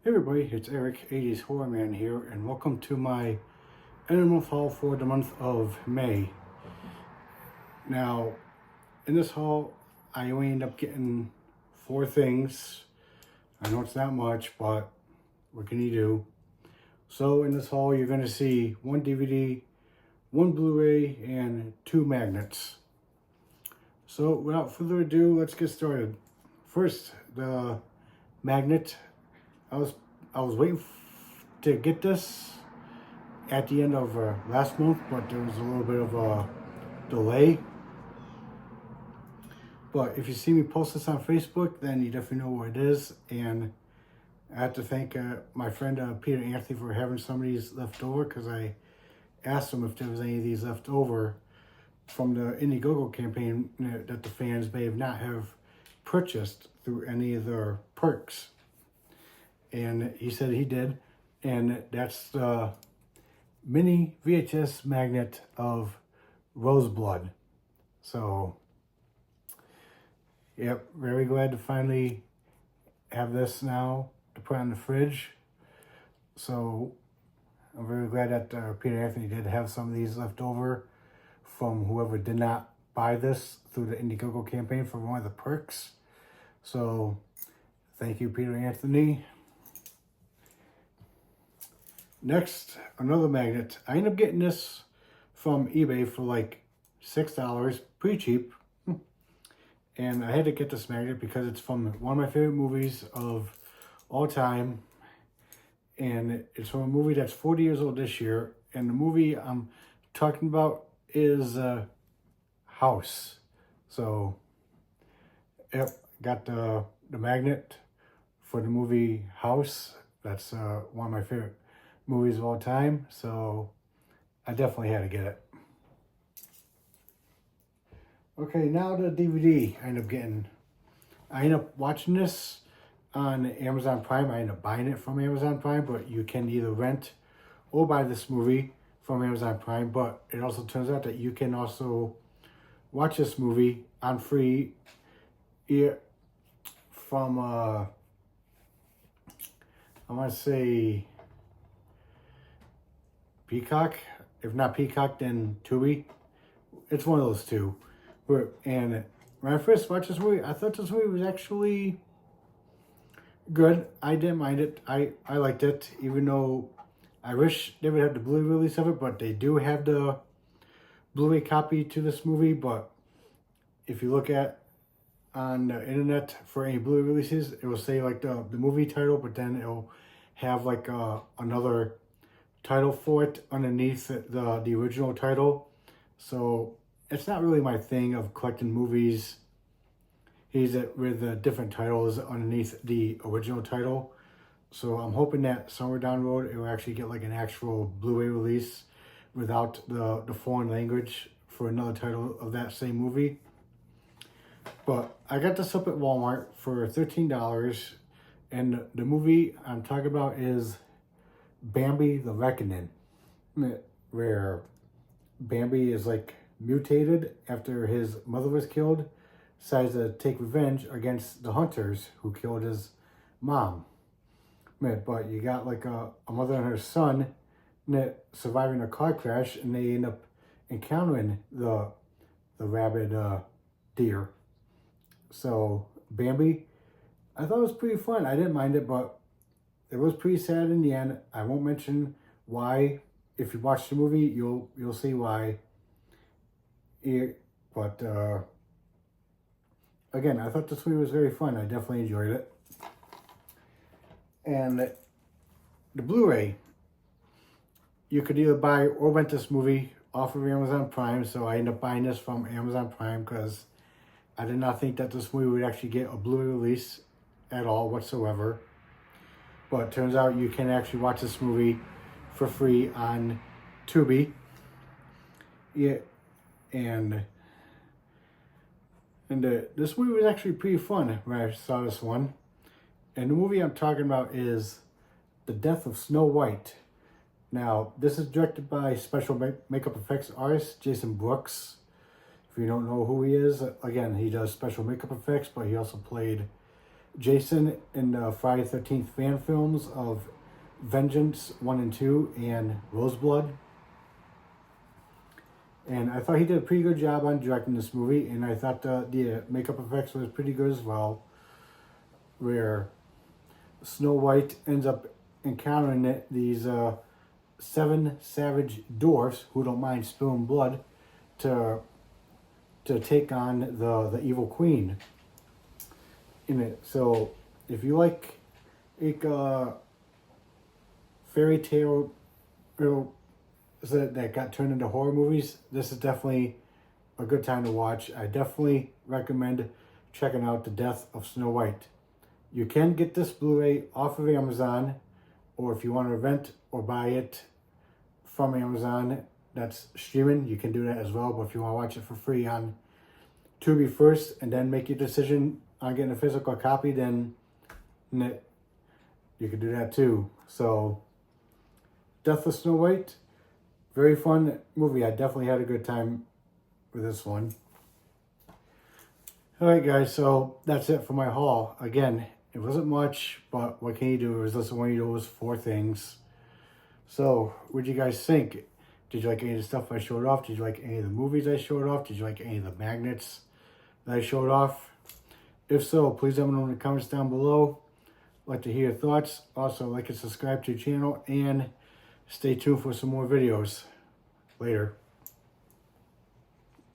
Hey everybody, it's Eric, 80s Horror Man here, and welcome to my animal haul for the month of May. Now, in this haul, I only end up getting 4 things. I know it's not much, but what can you do? So in this haul, you're going to see 1 DVD, 1 Blu-ray, and 2 magnets. So without further ado, let's get started. First, the magnet. I was waiting to get this at the end of last month, but there was a little bit of a delay. But if you see me post this on Facebook, then you definitely know what it is. And I have to thank my friend Peter Anthony for having some of these left over, because I asked him if there was any of these left over from the Indiegogo campaign that the fans may not have purchased through any of their perks. And he said he did. And that's the mini VHS magnet of Roseblood. So, yep, very glad to finally have this now to put on the fridge. So, I'm very glad that Peter Anthony did have some of these left over from whoever did not buy this through the Indiegogo campaign for one of the perks. So, thank you, Peter Anthony. Next, another magnet. I ended up getting this from eBay for like $6, pretty cheap. And I had to get this magnet because it's from one of my favorite movies of all time. And it's from a movie that's 40 years old this year. And the movie I'm talking about is House. So, yep, got the magnet for the movie House. That's one of my favorite movies of all time, so I definitely had to get it. Okay, now the DVD I ended up watching this on Amazon Prime. I ended up buying it from Amazon Prime, but you can either rent or buy this movie from Amazon Prime. But it also turns out that you can also watch this movie on free from I want to say Peacock. If not Peacock, then Tubi. It's one of those two. And when I first watched this movie, I thought this movie was actually good. I didn't mind it. I liked it, even though I wish they would have the Blu-ray release of it, but they do have the Blu-ray copy to this movie. But if you look at on the internet for any Blu-ray releases, it will say like the movie title, but then it'll have like another title for it underneath the original title. So it's not really my thing of collecting movies with different titles underneath the original title. So I'm hoping that somewhere down the road it will actually get like an actual Blu-ray release without the foreign language for another title of that same movie. But I got this up at Walmart for $13, and the movie I'm talking about is Bambi the Reckoning, where Bambi is like mutated after his mother was killed, decides to take revenge against the hunters who killed his mom. But you got like a mother and her son surviving a car crash, and they end up encountering the rabid deer. So Bambi, I thought it was pretty fun. I didn't mind it, but it was pretty sad in the end. I won't mention why. If you watch the movie, you'll see why. But again, I thought this movie was very fun. I definitely enjoyed it. And the Blu-ray, you could either buy or rent this movie off of Amazon Prime. So I ended up buying this from Amazon Prime because I did not think that this movie would actually get a Blu-ray release at all whatsoever. But it turns out you can actually watch this movie for free on Tubi. Yeah, and this movie was actually pretty fun when I saw this one. And the movie I'm talking about is The Death of Snow White. Now, this is directed by special makeup effects artist Jason Brooks. If you don't know who he is, again, he does special makeup effects, but he also played Jason in the Friday 13th fan films of Vengeance 1 and 2 and Roseblood. And I thought he did a pretty good job on directing this movie, and I thought the makeup effects was pretty good as well, where Snow White ends up encountering these 7 savage dwarfs who don't mind spilling blood to take on the evil queen in it. So if you like fairy tale that got turned into horror movies, this is definitely a good time to watch. I definitely recommend checking out The Death of Snow White. You can get this Blu-ray off of Amazon, or if you want to rent or buy it from Amazon that's streaming, you can do that as well. But if you want to watch it for free on Tubi first and then make your decision on getting a physical copy, then you can do that too. So Death of Snow White, very fun movie. I definitely had a good time with this one. Alright guys, so that's it for my haul. Again, it wasn't much, but what can you do? It was just one of those 4 things. So, what did you guys think? Did you like any of the stuff I showed off? Did you like any of the movies I showed off? Did you like any of the magnets that I showed off? If so, please let me know in the comments down below. I'd like to hear your thoughts. Also, like and subscribe to the channel, and stay tuned for some more videos. Later.